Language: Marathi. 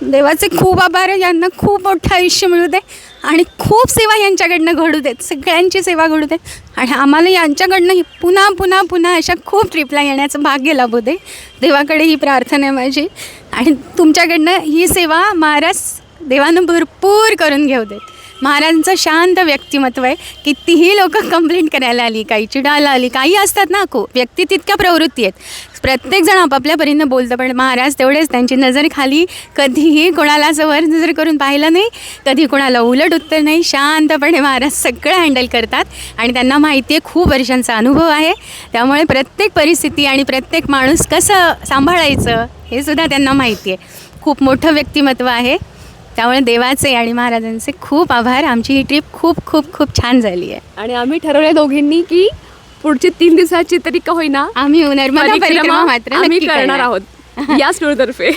देवाचे खूप आभार आहे. यांना खूप मोठं आयुष्य मिळू दे आणि खूप सेवा यांच्याकडनं घडू देत, सगळ्यांची सेवा घडू देत आणि आम्हाला यांच्याकडनं पुन्हा पुन्हा पुन्हा अशा खूप ट्रिपला येण्याचं भाग्य लाभू दे. देवाकडे ही प्रार्थना आहे माझी. आणि तुमच्याकडनं ही सेवा महाराज देवानं भरपूर करून घेऊ देत. महाराजांचं शांत व्यक्तिमत्व आहे. कितीही लोक कंप्लेंट करायला आली, काही चिडायला आली, काही असतात ना, व्यक्ती तितक्या प्रवृत्ती आहेत. प्रत्येकजण आपापल्या परीनं बोलतं, पण महाराज तेवढेच त्यांची नजर खाली कधीही कोणाला असं वर नजर करून पाहिलं नाही, कधी कोणाला उलट उत्तर नाही. शांतपणे महाराज सगळं हँडल करतात आणि त्यांना माहिती आहे, खूप वर्षांचा अनुभव आहे. त्यामुळे प्रत्येक परिस्थिती आणि प्रत्येक माणूस कसं सांभाळायचं हे सुद्धा त्यांना माहिती आहे. खूप मोठं व्यक्तिमत्व आहे. त्यामुळे देवाचे आणि महाराजांचे खूप आभार. आमची ही ट्रिप खूप खूप खूप छान झाली आहे. आणि आम्ही ठरवलं दोघींनी की पुढची 3 दिवसाची तरी का होईना आम्ही नर्मदा परिक्रमा मात्र आम्ही नक्की करणार आहोत या स्टोरतर्फे.